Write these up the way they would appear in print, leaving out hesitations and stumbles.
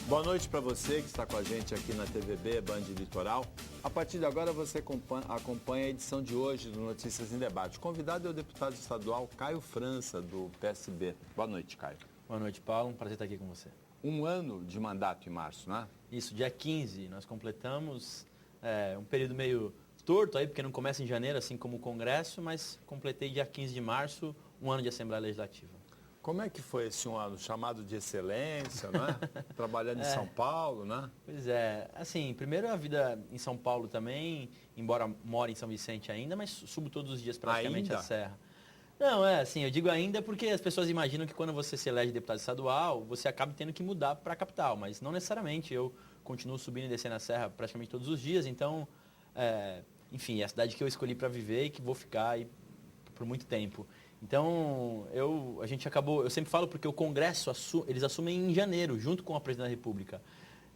Boa noite para você que está com a gente aqui na TVB Band Litoral. A partir de agora você acompanha a edição de hoje do Notícias em Debate. O convidado é o deputado estadual Caio França, do PSB. Boa noite, Caio. Boa noite, Paulo. Um prazer estar aqui com você. Um ano de mandato em março, né? Isso, dia 15, nós completamos um período meio torto aí, porque não começa em janeiro, assim como o Congresso, mas completei dia 15 de março, um ano de Assembleia Legislativa. Como é que foi esse um ano? Chamado de excelência, não é? Trabalhando em São Paulo, né? Pois é, assim, primeiro a vida em São Paulo também, embora more em São Vicente ainda, mas subo todos os dias praticamente Ainda? a serra. Não, assim, eu digo ainda porque as pessoas imaginam que quando você se elege deputado estadual, você acaba tendo que mudar para a capital, mas não necessariamente. Eu continuo subindo e descendo a serra praticamente todos os dias, então, enfim, é a cidade que eu escolhi para viver e que vou ficar aí por muito tempo. Então, eu sempre falo porque o Congresso, eles assumem em janeiro, junto com a Presidente da República.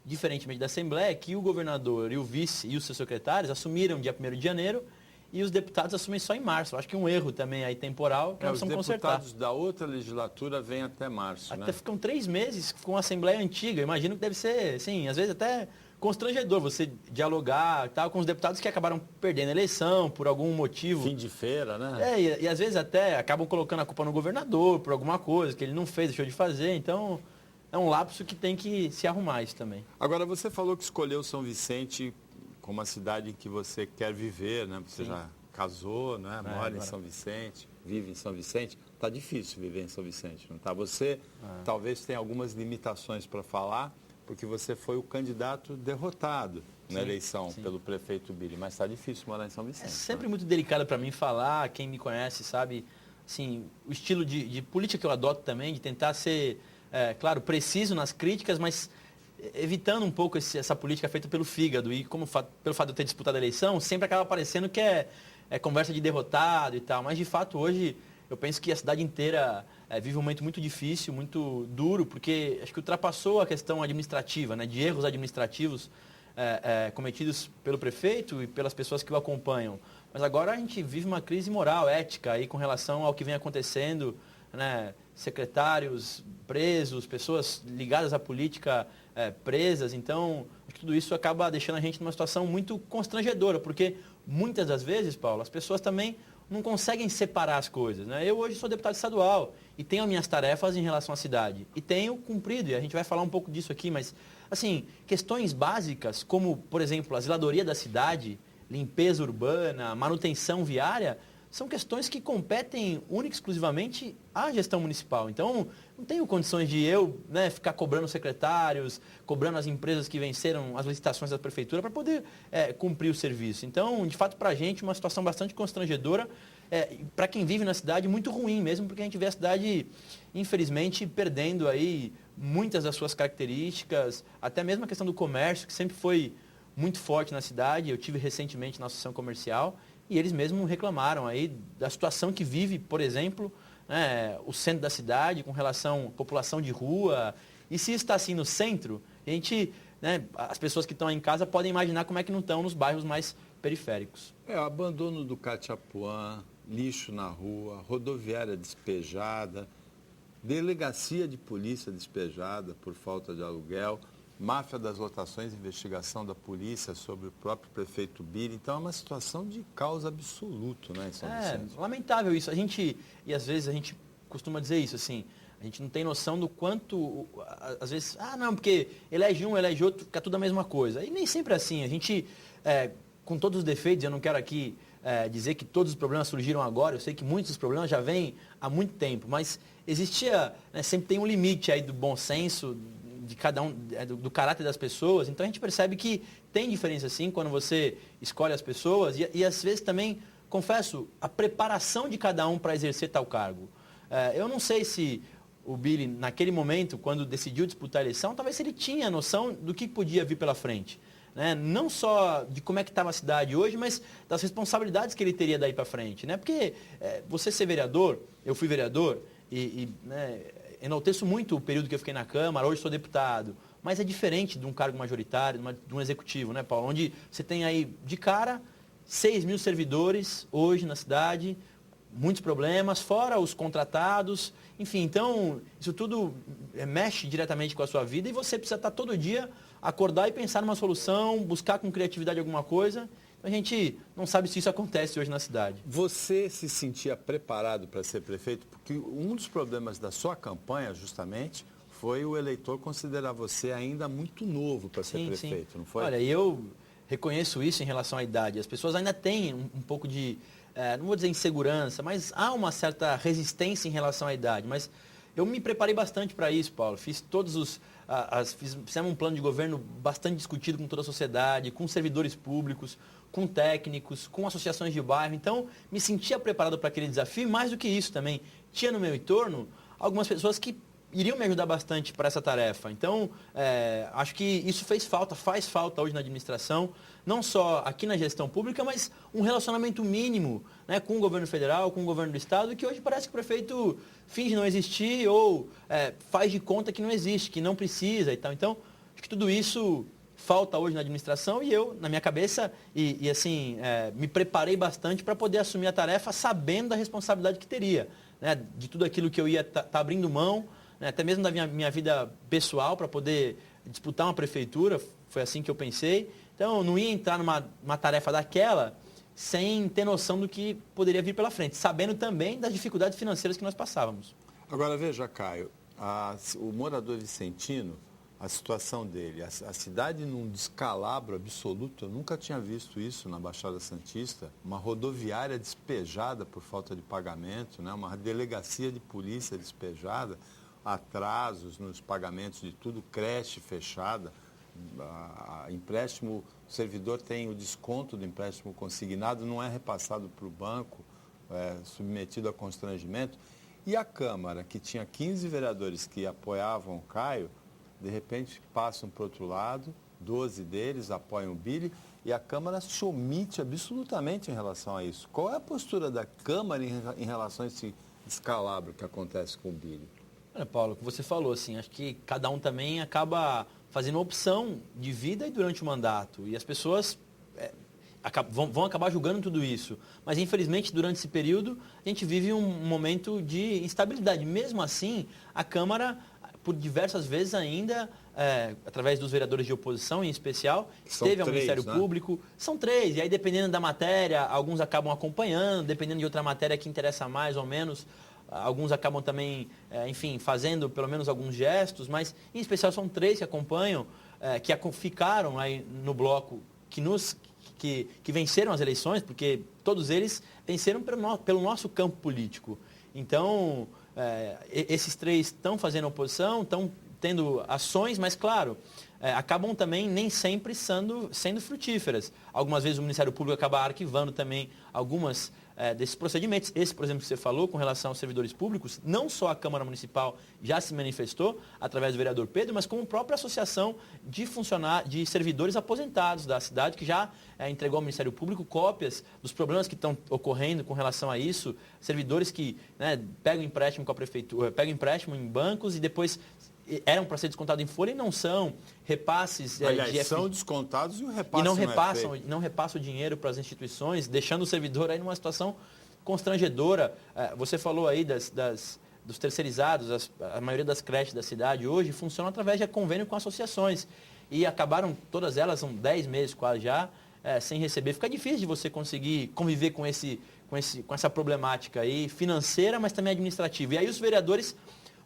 Diferentemente da Assembleia, que o governador e o vice e os seus secretários assumiram dia 1º de janeiro e os deputados assumem só em março. Acho que um erro também aí temporal que nós precisamos consertar. Os deputados da outra legislatura vêm até março, Até né? ficam 3 meses com a Assembleia antiga. Imagino que deve ser, sim, às vezes até constrangedor você dialogar tal, com os deputados que acabaram perdendo a eleição por algum motivo. Fim de feira, né? E às vezes até acabam colocando a culpa no governador por alguma coisa que ele não fez, deixou de fazer. Então, é um lapso que tem que se arrumar isso também. Agora, você falou que escolheu São Vicente como a cidade em que você quer viver, né? Você já casou, né? Mora em São Vicente, vive em São Vicente. Tá difícil viver em São Vicente, não tá? Você talvez tenha algumas limitações para falar, porque você foi o candidato derrotado na eleição pelo prefeito Billy, mas está difícil morar em São Vicente. É sempre muito delicado para mim falar, quem me conhece sabe, assim, o estilo de política que eu adoto também, de tentar ser, claro, preciso nas críticas, mas evitando um pouco essa política feita pelo fígado. E pelo fato de eu ter disputado a eleição, sempre acaba parecendo que é conversa de derrotado e tal, mas de fato hoje eu penso que a cidade inteira vive um momento muito difícil, muito duro, porque acho que ultrapassou a questão administrativa, né, de erros administrativos cometidos pelo prefeito e pelas pessoas que o acompanham. Mas agora a gente vive uma crise moral, ética, aí, com relação ao que vem acontecendo, né, secretários presos, pessoas ligadas à política presas. Então, acho que tudo isso acaba deixando a gente numa situação muito constrangedora, porque muitas das vezes, Paulo, as pessoas também não conseguem separar as coisas, né? Eu hoje sou deputado estadual e tenho minhas tarefas em relação à cidade. E tenho cumprido, e a gente vai falar um pouco disso aqui, mas, assim, questões básicas, como, por exemplo, a zeladoria da cidade, limpeza urbana, manutenção viária, são questões que competem única e exclusivamente à gestão municipal. Então, não tenho condições de eu ficar cobrando secretários, cobrando as empresas que venceram as licitações da prefeitura para poder cumprir o serviço. Então, de fato, para a gente, uma situação bastante constrangedora, para quem vive na cidade, muito ruim mesmo, porque a gente vê a cidade, infelizmente, perdendo aí muitas das suas características, até mesmo a questão do comércio, que sempre foi muito forte na cidade. Eu tive recentemente na associação comercial, e eles mesmos reclamaram aí da situação que vive, por exemplo, o centro da cidade com relação à população de rua. E se está assim no centro, a gente, as pessoas que estão aí em casa podem imaginar como é que não estão nos bairros mais periféricos. Abandono do Catiapuã, lixo na rua, rodoviária despejada, delegacia de polícia despejada por falta de aluguel, máfia das lotações, investigação da polícia sobre o próprio prefeito Billy. Então é uma situação de caos absoluto, né, em São Vicente? Lamentável isso. E às vezes a gente costuma dizer isso, assim, a gente não tem noção do quanto, às vezes, não, porque elege um, elege outro, fica tudo a mesma coisa. E nem sempre é assim. A gente, com todos os defeitos, eu não quero aqui dizer que todos os problemas surgiram agora, eu sei que muitos dos problemas já vêm há muito tempo, mas existia, sempre tem um limite aí do bom senso, de cada um, do caráter das pessoas. Então a gente percebe que tem diferença sim quando você escolhe as pessoas e às vezes também, confesso, a preparação de cada um para exercer tal cargo. Eu não sei se o Billy, naquele momento, quando decidiu disputar a eleição, talvez ele tinha noção do que podia vir pela frente. Não só de como é que estava a cidade hoje, mas das responsabilidades que ele teria daí para frente. Porque você ser vereador, eu fui vereador, enalteço muito o período que eu fiquei na Câmara, hoje sou deputado, mas é diferente de um cargo majoritário, de um executivo, né, Paulo? Onde você tem aí, de cara, 6 mil servidores hoje na cidade, muitos problemas, fora os contratados, enfim, então isso tudo mexe diretamente com a sua vida e você precisa estar todo dia, acordar e pensar numa solução, buscar com criatividade alguma coisa. A gente não sabe se isso acontece hoje na cidade. Você se sentia preparado para ser prefeito? Porque um dos problemas da sua campanha, justamente, foi o eleitor considerar você ainda muito novo para ser prefeito, não foi? Olha, eu reconheço isso em relação à idade. As pessoas ainda têm um pouco de, não vou dizer insegurança, mas há uma certa resistência em relação à idade. Mas eu me preparei bastante para isso, Paulo. Fiz fizemos um plano de governo bastante discutido com toda a sociedade, com servidores públicos, com técnicos, com associações de bairro. Então, me sentia preparado para aquele desafio. E mais do que isso também, tinha no meu entorno algumas pessoas que iriam me ajudar bastante para essa tarefa. Então, acho que isso faz falta hoje na administração, não só aqui na gestão pública, mas um relacionamento mínimo, né, com o governo federal, com o governo do estado, que hoje parece que o prefeito finge não existir ou faz de conta que não existe, que não precisa e tal. Então, acho que tudo isso falta hoje na administração e eu, na minha cabeça, me preparei bastante para poder assumir a tarefa sabendo da responsabilidade que teria, né, de tudo aquilo que eu ia estar abrindo mão, né, até mesmo da minha vida pessoal para poder disputar uma prefeitura, foi assim que eu pensei. Então, eu não ia entrar numa tarefa daquela sem ter noção do que poderia vir pela frente, sabendo também das dificuldades financeiras que nós passávamos. Agora, veja, Caio, o morador vicentino, a situação dele, a cidade num descalabro absoluto, eu nunca tinha visto isso na Baixada Santista, uma rodoviária despejada por falta de pagamento, né? Uma delegacia de polícia despejada, atrasos nos pagamentos de tudo, creche fechada, empréstimo, o servidor tem o desconto do empréstimo consignado, não é repassado para o banco, submetido a constrangimento. E a Câmara, que tinha 15 vereadores que apoiavam o Caio, de repente passam para o outro lado, 12 deles apoiam o Billy, e a Câmara se omite absolutamente em relação a isso. Qual é a postura da Câmara em relação a esse descalabro que acontece com o Billy? Olha, Paulo, o que você falou, assim, acho que cada um também acaba fazendo uma opção de vida e durante o mandato. E as pessoas vão acabar julgando tudo isso. Mas, infelizmente, durante esse período, a gente vive um momento de instabilidade. Mesmo assim, a Câmara, por diversas vezes ainda, através dos vereadores de oposição em especial, esteve ao Ministério Público. São 3. E aí, dependendo da matéria, alguns acabam acompanhando, dependendo de outra matéria que interessa mais ou menos, alguns acabam também, fazendo pelo menos alguns gestos, mas em especial são 3 que acompanham, que ficaram aí no bloco, que venceram as eleições, porque todos eles venceram pelo nosso campo político. Então, esses 3 estão fazendo oposição, estão tendo ações, mas claro, acabam também nem sempre sendo frutíferas. Algumas vezes o Ministério Público acaba arquivando também algumas desses procedimentos. Esse, por exemplo, que você falou com relação aos servidores públicos, não só a Câmara Municipal já se manifestou através do vereador Pedro, mas como a própria associação de servidores aposentados da cidade, que já entregou ao Ministério Público cópias dos problemas que estão ocorrendo com relação a isso, servidores que pegam empréstimo com a prefeitura, pegam empréstimo em bancos e depois eram para ser descontados em folha e não são, repasses Aliás, são descontados e o repasse não repassam o dinheiro para as instituições, deixando o servidor aí numa situação constrangedora. Você falou aí dos terceirizados, a maioria das creches da cidade hoje funcionam através de convênio com associações e acabaram, todas elas, são 10 meses quase já, sem receber. Fica difícil de você conseguir conviver com essa problemática aí financeira, mas também administrativa. E aí os vereadores,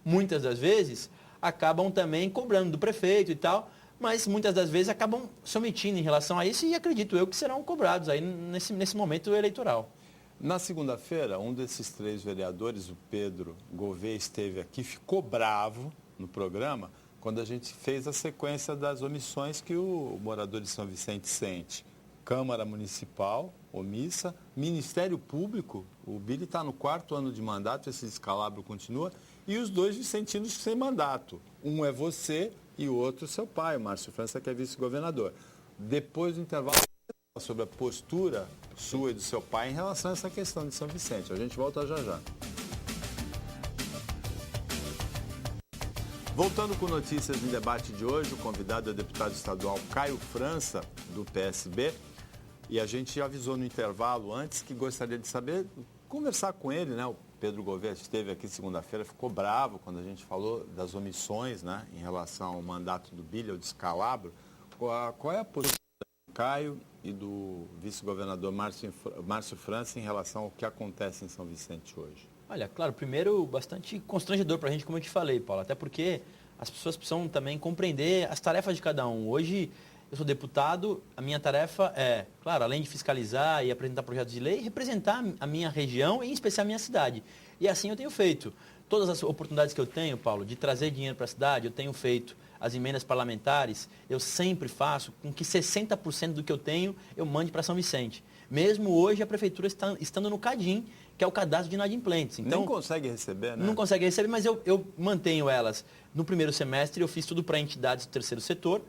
muitas das vezes, acabam também cobrando do prefeito e tal, mas muitas das vezes acabam se omitindo em relação a isso e acredito eu que serão cobrados aí nesse momento eleitoral. Na segunda-feira, um desses 3 vereadores, o Pedro Gouveia, esteve aqui, ficou bravo no programa quando a gente fez a sequência das omissões que o morador de São Vicente sente. Câmara Municipal, omissa, Ministério Público, o Billy está no 4º ano de mandato, esse descalabro continua, e os 2 vicentinos sem mandato. Um é você e o outro seu pai, o Márcio França, que é vice-governador. Depois do intervalo, sobre a postura sua e do seu pai em relação a essa questão de São Vicente. A gente volta já já. Voltando com notícias em debate de hoje, o convidado é o deputado estadual Caio França, do PSB. E a gente avisou no intervalo antes que gostaria de saber conversar com ele, né? O Pedro Gouveia esteve aqui segunda-feira, ficou bravo quando a gente falou das omissões, né? Em relação ao mandato do Billy, o descalabro. Qual é a postura do Caio e do vice-governador Márcio França em relação ao que acontece em São Vicente hoje? Olha, claro, primeiro, bastante constrangedor para a gente, como eu te falei, Paulo, até porque as pessoas precisam também compreender as tarefas de cada um. Hoje, eu sou deputado, a minha tarefa é, claro, além de fiscalizar e apresentar projetos de lei, representar a minha região e, em especial, a minha cidade. E assim eu tenho feito. Todas as oportunidades que eu tenho, Paulo, de trazer dinheiro para a cidade, eu tenho feito. As emendas parlamentares, eu sempre faço com que 60% do que eu tenho, eu mande para São Vicente. Mesmo hoje, a prefeitura estando no CADIM, que é o cadastro de inadimplentes. Então, nem consegue receber, né? Não consegue receber, mas eu mantenho elas. No primeiro semestre, eu fiz tudo para entidades do terceiro setor,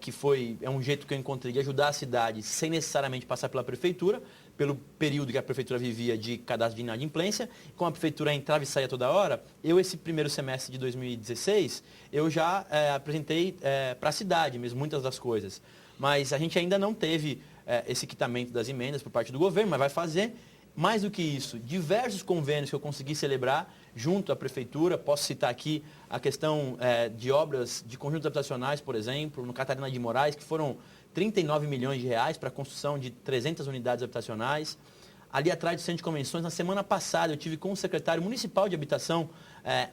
que é um jeito que eu encontrei de ajudar a cidade sem necessariamente passar pela prefeitura, pelo período que a prefeitura vivia de cadastro de inadimplência. Como a prefeitura entrava e saía toda hora, esse primeiro semestre de 2016, eu já apresentei para a cidade mesmo muitas das coisas. Mas a gente ainda não teve esse quitamento das emendas por parte do governo, mas vai fazer. Mais do que isso, diversos convênios que eu consegui celebrar junto à prefeitura. Posso citar aqui a questão de obras de conjuntos habitacionais, por exemplo, no Catarina de Moraes, que foram 39 milhões de reais para a construção de 300 unidades habitacionais. Ali atrás do Centro de Convenções, na semana passada, eu tive com o secretário municipal de habitação,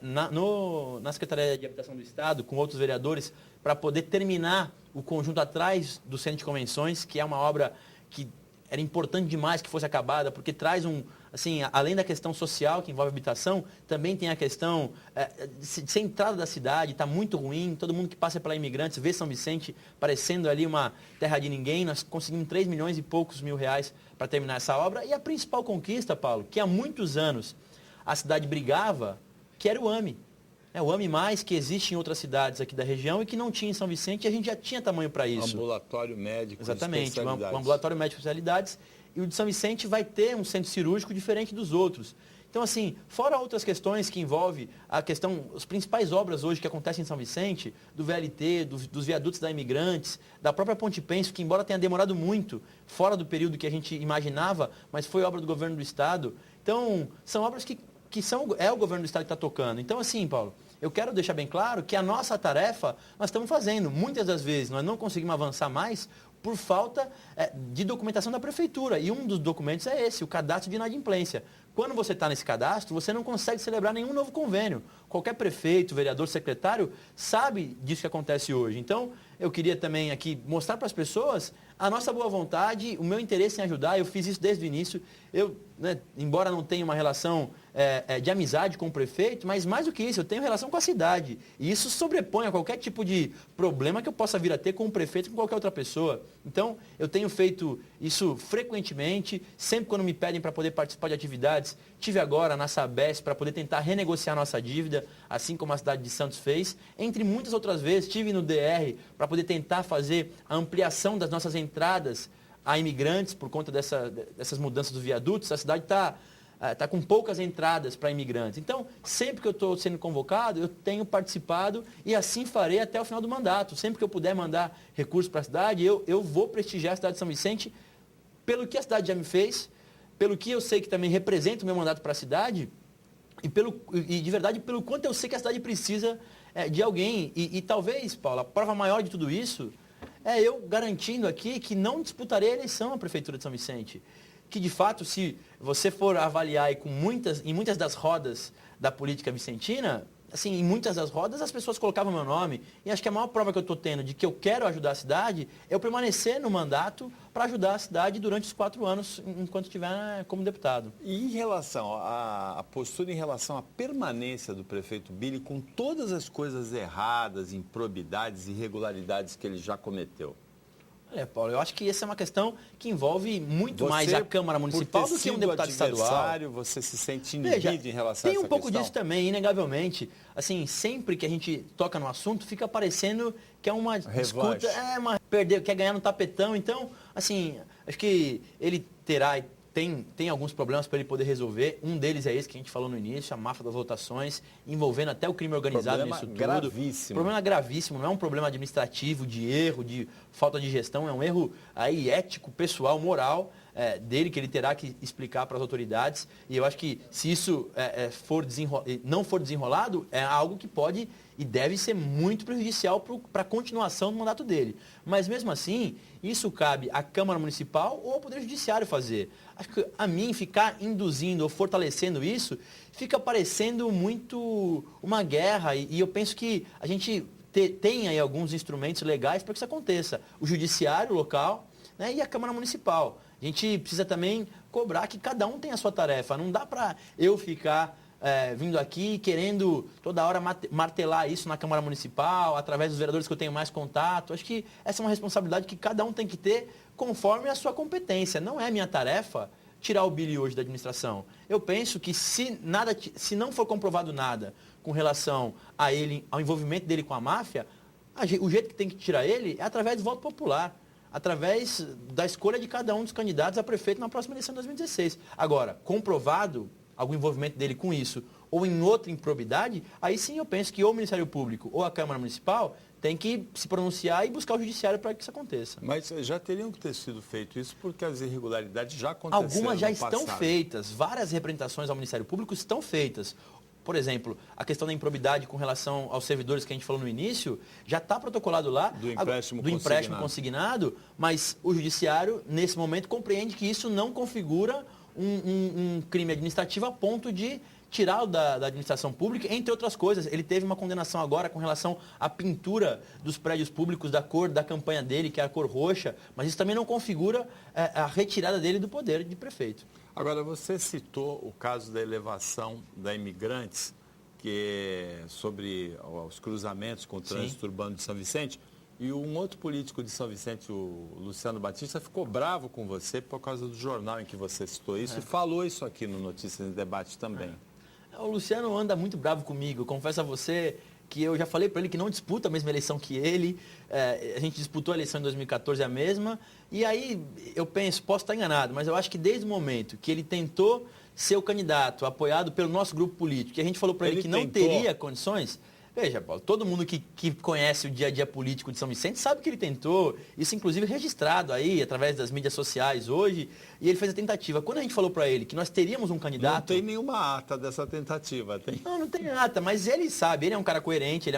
na Secretaria de Habitação do Estado, com outros vereadores, para poder terminar o conjunto atrás do Centro de Convenções, que é uma obra que era importante demais que fosse acabada, porque traz além da questão social que envolve habitação, também tem a questão de ser entrada da cidade, está muito ruim, todo mundo que passa pela Imigrantes vê São Vicente parecendo ali uma terra de ninguém. Nós conseguimos 3 milhões e poucos mil reais para terminar essa obra. E a principal conquista, Paulo, que há muitos anos a cidade brigava, que era o AME. O AME+, que existe em outras cidades aqui da região e que não tinha em São Vicente, e a gente já tinha tamanho para isso. Ambulatório médico. Exatamente, um ambulatório médico de especialidades. E o de São Vicente vai ter um centro cirúrgico diferente dos outros. Então, assim, fora outras questões que envolvem as principais obras hoje que acontecem em São Vicente, do VLT, dos viadutos da Imigrantes, da própria Ponte Penso, que embora tenha demorado muito, fora do período que a gente imaginava, mas foi obra do governo do Estado. Então, são obras que é o governo do Estado que está tocando. Então, assim, Paulo, eu quero deixar bem claro que a nossa tarefa nós estamos fazendo. Muitas das vezes nós não conseguimos avançar mais por falta de documentação da prefeitura. E um dos documentos é esse, o cadastro de inadimplência. Quando você está nesse cadastro, você não consegue celebrar nenhum novo convênio. Qualquer prefeito, vereador, secretário sabe disso que acontece hoje. Então, eu queria também aqui mostrar para as pessoas a nossa boa vontade, o meu interesse em ajudar. Eu fiz isso desde o início. Eu, embora não tenha uma relação de amizade com o prefeito, mas mais do que isso, eu tenho relação com a cidade. E isso sobrepõe a qualquer tipo de problema que eu possa vir a ter com o prefeito ou com qualquer outra pessoa. Então, eu tenho feito isso frequentemente, sempre quando me pedem para poder participar de atividades. Tive agora na Sabesp para poder tentar renegociar nossa dívida, assim como a cidade de Santos fez. Entre muitas outras vezes, estive no DR para poder tentar fazer a ampliação das nossas entradas a imigrantes por conta dessas mudanças dos viadutos. A cidade está com poucas entradas para imigrantes. Então, sempre que eu estou sendo convocado, eu tenho participado e assim farei até o final do mandato. Sempre que eu puder mandar recursos para a cidade, eu vou prestigiar a cidade de São Vicente pelo que a cidade já me fez, pelo que eu sei que também representa o meu mandato para a cidade e de verdade pelo quanto eu sei que a cidade precisa de alguém. E talvez, Paulo, a prova maior de tudo isso é eu garantindo aqui que não disputarei a eleição à Prefeitura de São Vicente. Que, de fato, se você for avaliar em muitas das rodas da política vicentina, assim, em muitas das rodas as pessoas colocavam meu nome. E acho que a maior prova que eu estou tendo de que eu quero ajudar a cidade é eu permanecer no mandato para ajudar a cidade durante os 4 anos, enquanto estiver como deputado. E em relação à postura, em relação à permanência do prefeito Billy, com todas as coisas erradas, improbidades, irregularidades que ele já cometeu? Olha, Paulo, eu acho que essa é uma questão que envolve muito mais a Câmara Municipal do que um deputado estadual. Você se sente inibido em relação a essa questão? Tem um pouco disso também, inegavelmente. Assim, sempre que a gente toca no assunto, fica parecendo que é uma disputa, quer ganhar no tapetão. Então, assim, acho que ele tem alguns problemas para ele poder resolver. Um deles é esse que a gente falou no início, a máfia das votações, envolvendo até o crime organizado nisso tudo. Gravíssimo. Problema gravíssimo, não é um problema administrativo, de erro, de falta de gestão, é um erro aí ético, pessoal, moral. dele, que ele terá que explicar para as autoridades. E eu acho que se isso não for desenrolado, é algo que pode e deve ser muito prejudicial para a continuação do mandato dele. Mas mesmo assim, isso cabe à Câmara Municipal ou ao Poder Judiciário fazer. Acho que a mim ficar induzindo ou fortalecendo isso, fica parecendo muito uma guerra. E eu penso que a gente tem aí alguns instrumentos legais para que isso aconteça. O Judiciário local, né, e a Câmara Municipal. A gente precisa também cobrar que cada um tem a sua tarefa. Não dá para eu ficar vindo aqui querendo toda hora martelar isso na Câmara Municipal, através dos vereadores que eu tenho mais contato. Acho que essa é uma responsabilidade que cada um tem que ter conforme a sua competência. Não é minha tarefa tirar o Billy hoje da administração. Eu penso que se não for comprovado nada com relação a ele, ao envolvimento dele com a máfia, o jeito que tem que tirar ele é através do voto popular, através da escolha de cada um dos candidatos a prefeito na próxima eleição de 2016. Agora, comprovado algum envolvimento dele com isso, ou em outra improbidade, aí sim eu penso que ou o Ministério Público ou a Câmara Municipal tem que se pronunciar e buscar o Judiciário para que isso aconteça. Mas já teriam que ter sido feito isso porque as irregularidades já aconteceram no passado. Algumas já estão feitas, várias representações ao Ministério Público estão feitas. Por exemplo, a questão da improbidade com relação aos servidores que a gente falou no início, já está protocolado lá do empréstimo consignado, mas o Judiciário, nesse momento, compreende que isso não configura um crime administrativo a ponto de tirá-lo da administração pública, entre outras coisas. Ele teve uma condenação agora com relação à pintura dos prédios públicos da cor da campanha dele, que é a cor roxa, mas isso também não configura a retirada dele do poder de prefeito. Agora, você citou o caso da elevação da Imigrantes, que é sobre os cruzamentos com o trânsito urbano de São Vicente, e um outro político de São Vicente, o Luciano Batista, ficou bravo com você por causa do jornal em que você citou isso e falou isso aqui no Notícias em Debate também. O Luciano anda muito bravo comigo. Confesso a você que eu já falei para ele que não disputa a mesma eleição que ele. A gente disputou a eleição em 2014, a mesma. E aí eu penso, posso estar enganado, mas eu acho que desde o momento que ele tentou ser o candidato apoiado pelo nosso grupo político, que a gente falou para ele que não teria condições. Veja, Paulo, todo mundo que conhece o dia a dia político de São Vicente sabe que ele tentou, isso inclusive registrado aí, através das mídias sociais hoje, e ele fez a tentativa. Quando a gente falou para ele que nós teríamos um candidato... Não tem nenhuma ata dessa tentativa, tem? Não tem ata, mas ele sabe, ele é um cara coerente, ele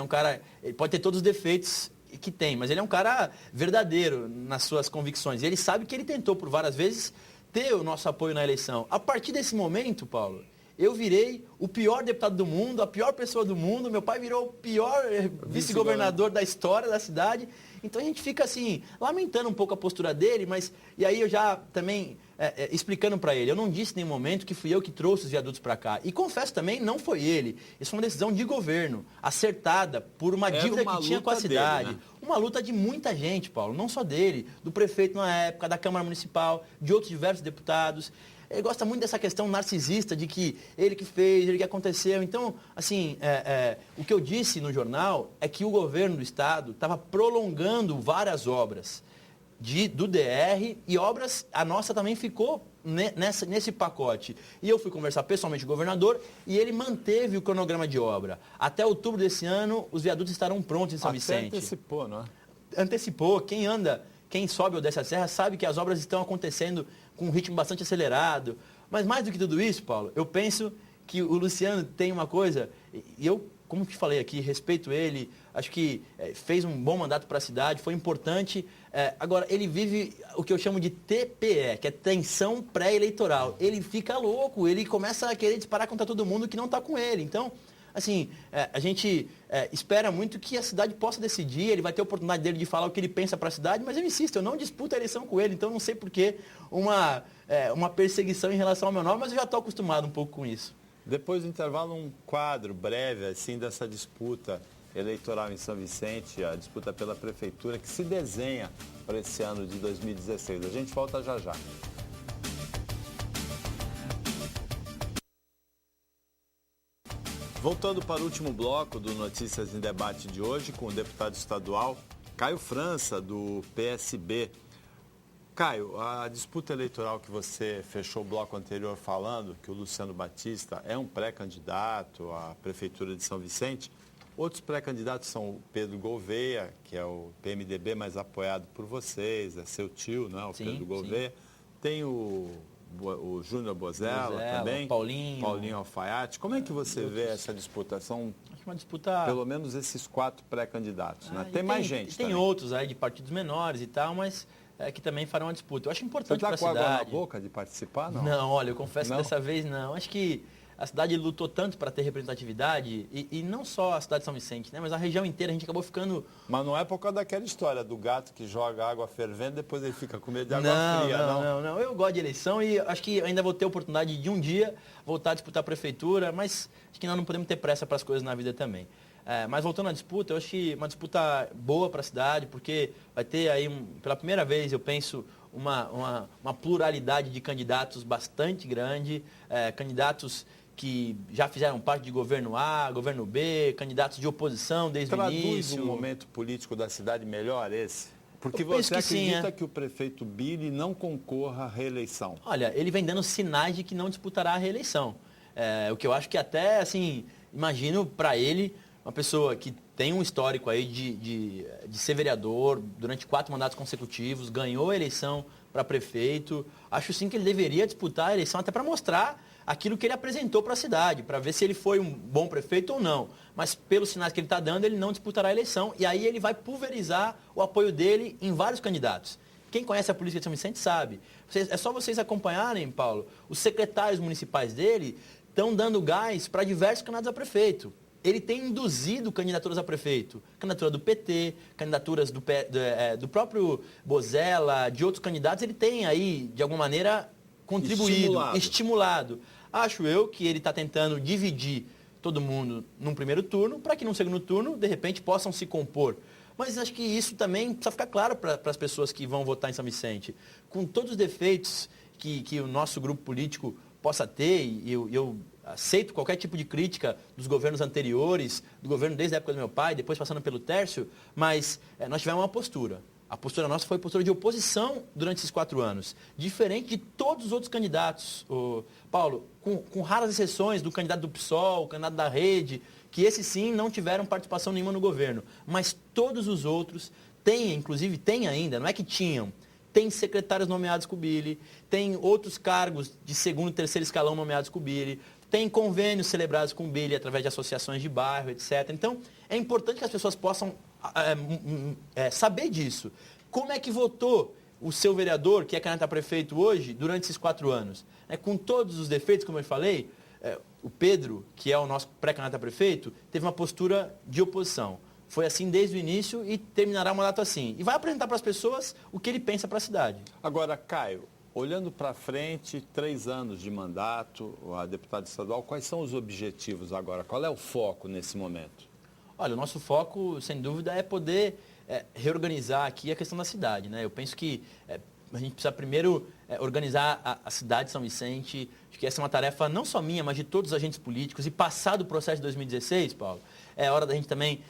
pode ter todos os defeitos que tem, mas ele é um cara verdadeiro nas suas convicções. E ele sabe que ele tentou por várias vezes ter o nosso apoio na eleição. A partir desse momento, Paulo, eu virei o pior deputado do mundo, a pior pessoa do mundo, meu pai virou o pior vice-governador da história da cidade. Então a gente fica assim, lamentando um pouco a postura dele, mas e aí eu já também explicando para ele, eu não disse em nenhum momento que fui eu que trouxe os viadutos para cá. E confesso também, não foi ele. Isso foi uma decisão de governo, acertada por uma dívida que tinha com a cidade. Dele, né? Uma luta de muita gente, Paulo, não só dele, do prefeito na época, da Câmara Municipal, de outros diversos deputados. Ele gosta muito dessa questão narcisista de que ele que fez, ele que aconteceu. Então, assim, o que eu disse no jornal é que o governo do Estado estava prolongando várias obras do DR e obras, a nossa também ficou nesse pacote. E eu fui conversar pessoalmente com o governador e ele manteve o cronograma de obra. Até outubro desse ano, os viadutos estarão prontos em São Vicente. Antecipou, não é? Antecipou. Quem sobe ou desce a serra sabe que as obras estão acontecendo com um ritmo bastante acelerado. Mas mais do que tudo isso, Paulo, eu penso que o Luciano tem uma coisa, e eu, como te falei aqui, respeito ele, acho que fez um bom mandato para a cidade, foi importante. Agora, ele vive o que eu chamo de TPE, que é tensão pré-eleitoral. Ele fica louco, ele começa a querer disparar contra todo mundo que não está com ele. Então, assim, a gente espera muito que a cidade possa decidir, ele vai ter a oportunidade dele de falar o que ele pensa para a cidade, mas eu insisto, eu não disputo a eleição com ele, então não sei por que uma perseguição em relação ao meu nome, mas eu já estou acostumado um pouco com isso. Depois do intervalo, um quadro breve assim, dessa disputa eleitoral em São Vicente, a disputa pela prefeitura que se desenha para esse ano de 2016. A gente volta já já. Voltando para o último bloco do Notícias em Debate de hoje, com o deputado estadual Caio França, do PSB. Caio, a disputa eleitoral que você fechou o bloco anterior falando, que o Luciano Batista é um pré-candidato à Prefeitura de São Vicente, outros pré-candidatos são o Pedro Gouveia, que é o PMDB mais apoiado por vocês, é seu tio, não é? O Pedro Gouveia. tem o Júnior Bozella também. Paulinho Alfaiate. Como é que você vê essa disputa? São acho uma disputa... pelo menos esses 4 pré-candidatos, né? Tem mais gente Tem também. outros aí de partidos menores e tal, mas que também farão uma disputa. Eu acho importante para a cidade. Você está com água na boca de participar, não? Não, olha, eu confesso que dessa vez não. Acho que a cidade lutou tanto para ter representatividade, e não só a cidade de São Vicente, né? Mas a região inteira, a gente acabou ficando... Mas não é por causa daquela história do gato que joga água fervendo, depois ele fica com medo de água fria, não? Não. Eu gosto de eleição e acho que ainda vou ter a oportunidade de um dia voltar a disputar a prefeitura, mas acho que nós não podemos ter pressa para as coisas na vida também. Mas voltando à disputa, eu acho que uma disputa boa para a cidade, porque vai ter aí, pela primeira vez, eu penso, uma pluralidade de candidatos bastante grande, candidatos que já fizeram parte de governo A, governo B, candidatos de oposição desde o início. Traduz um momento político da cidade melhor esse? Porque Eu penso você que acredita sim, que o prefeito Billy não concorra à reeleição? Olha, ele vem dando sinais de que não disputará a reeleição. O que eu acho que até, assim, imagino para ele, uma pessoa que tem um histórico aí de ser vereador durante 4 mandatos consecutivos, ganhou a eleição para prefeito. Acho sim que ele deveria disputar a eleição até para mostrar aquilo que ele apresentou para a cidade, para ver se ele foi um bom prefeito ou não. Mas pelos sinais que ele está dando, ele não disputará a eleição e aí ele vai pulverizar o apoio dele em vários candidatos. Quem conhece a política de São Vicente sabe. É só vocês acompanharem, Paulo, os secretários municipais dele estão dando gás para diversos candidatos a prefeito. Ele tem induzido candidaturas a prefeito. Candidatura do PT, candidaturas do próprio Bozella, de outros candidatos. Ele tem aí, de alguma maneira, contribuído, estimulado. Acho eu que ele está tentando dividir todo mundo num primeiro turno, para que num segundo turno, de repente, possam se compor. Mas acho que isso também precisa ficar claro para as pessoas que vão votar em São Vicente. Com todos os defeitos que o nosso grupo político possa ter, e eu aceito qualquer tipo de crítica dos governos anteriores, do governo desde a época do meu pai, depois passando pelo Tércio, mas nós tivemos uma postura. A postura nossa foi postura de oposição durante esses 4 anos, diferente de todos os outros candidatos. Paulo, com raras exceções do candidato do PSOL, o candidato da Rede, que esses sim não tiveram participação nenhuma no governo, mas todos os outros têm, inclusive têm ainda, não é que tinham, tem secretários nomeados com o Billy, tem outros cargos de segundo e terceiro escalão nomeados com o Billy, tem convênios celebrados com o Billy através de associações de bairro, etc. Então, é importante que as pessoas possam saber disso. Como é que votou o seu vereador, que é candidato a prefeito hoje, durante esses 4 anos? Com todos os defeitos, como eu falei, o Pedro, que é o nosso pré-candidato a prefeito, teve uma postura de oposição. Foi assim desde o início e terminará o mandato assim. E vai apresentar para as pessoas o que ele pensa para a cidade. Agora, Caio, olhando para frente, 3 anos de mandato, a deputada estadual, quais são os objetivos agora? Qual é o foco nesse momento? Olha, o nosso foco, sem dúvida, é poder reorganizar aqui a questão da cidade, né? Eu penso que a gente precisa primeiro organizar a cidade de São Vicente. Acho que essa é uma tarefa não só minha, mas de todos os agentes políticos. E passado o processo de 2016, Paulo, é hora da gente também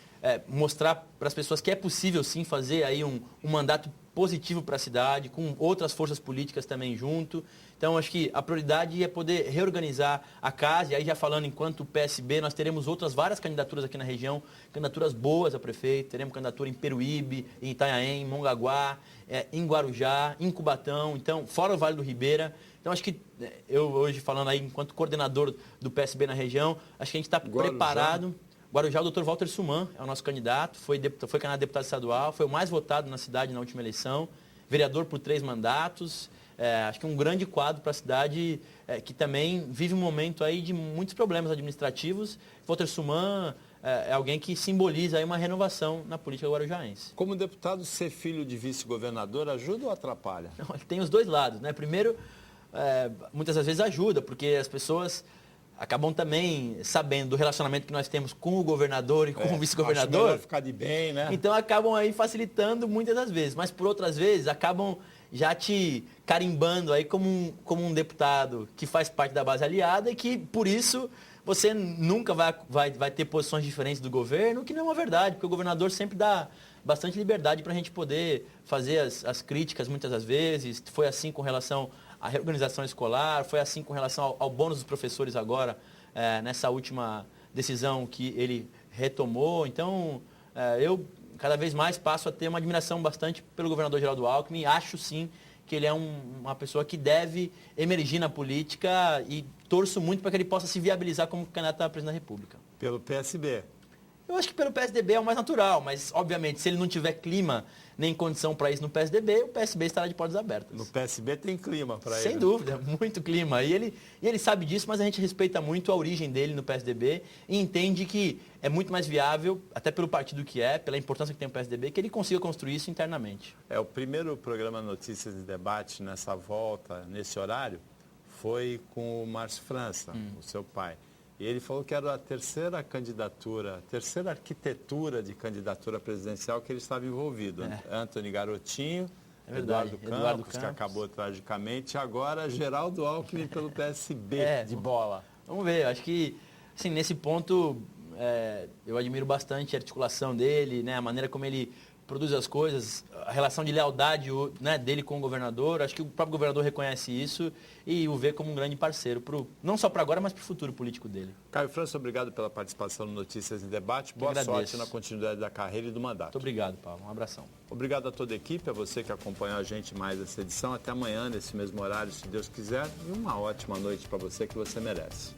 mostrar para as pessoas que é possível sim fazer aí um mandato positivo para a cidade, com outras forças políticas também junto. Então, acho que a prioridade é poder reorganizar a casa, e aí já falando enquanto PSB, nós teremos outras várias candidaturas aqui na região, candidaturas boas a prefeito, teremos candidatura em Peruíbe, em Itanhaém, em Mongaguá, em Guarujá, em Cubatão, então, fora o Vale do Ribeira. Então, acho que eu hoje falando aí enquanto coordenador do PSB na região, acho que a gente está preparado. Guarujá, o Dr. Walter Suman é o nosso candidato, foi candidato a deputado estadual, foi o mais votado na cidade na última eleição, vereador por 3 mandatos, acho que um grande quadro para a cidade que também vive um momento aí de muitos problemas administrativos. Walter Suman é alguém que simboliza aí uma renovação na política guarujaense. Como deputado, ser filho de vice-governador ajuda ou atrapalha? Não, tem os dois lados, né? Primeiro, muitas das vezes ajuda, porque as pessoas acabam também sabendo do relacionamento que nós temos com o governador e com o vice-governador. Acho melhor ficar de bem, né? Então acabam aí facilitando muitas das vezes, mas por outras vezes acabam já te carimbando aí como um deputado que faz parte da base aliada e que, por isso, você nunca vai ter posições diferentes do governo, que não é uma verdade, porque o governador sempre dá bastante liberdade para a gente poder fazer as críticas muitas das vezes. Foi assim com relação à reorganização escolar, foi assim com relação ao bônus dos professores agora, nessa última decisão que ele retomou. Então, eu cada vez mais passo a ter uma admiração bastante pelo governador Geraldo Alckmin. Acho sim que ele é uma pessoa que deve emergir na política e torço muito para que ele possa se viabilizar como candidato à presidência da República. Pelo PSB. Eu acho que pelo PSDB é o mais natural, mas, obviamente, se ele não tiver clima nem condição para isso no PSDB, o PSB estará de portas abertas. No PSB tem clima para ele. Sem dúvida, muito clima. E ele sabe disso, mas a gente respeita muito a origem dele no PSDB e entende que é muito mais viável, até pelo partido que é, pela importância que tem o PSDB, que ele consiga construir isso internamente. O primeiro programa Notícias e Debate nessa volta, nesse horário, foi com o Márcio França, o seu pai. E ele falou que era a terceira arquitetura de candidatura presidencial que ele estava envolvido. Antony Garotinho, verdade, Eduardo Campos, que acabou tragicamente, e agora Geraldo Alckmin pelo PSB de bola. Vamos ver, acho que assim, nesse ponto eu admiro bastante a articulação dele, né, a maneira como ele produz as coisas, a relação de lealdade, né, dele com o governador. Acho que o próprio governador reconhece isso e o vê como um grande parceiro, não só para agora, mas para o futuro político dele. Caio França, obrigado pela participação no Notícias em Debate. Boa sorte na continuidade da carreira e do mandato. Muito obrigado, Paulo. Um abração. Obrigado a toda a equipe, a você que acompanhou a gente mais essa edição. Até amanhã, nesse mesmo horário, se Deus quiser. E uma ótima noite para você que você merece.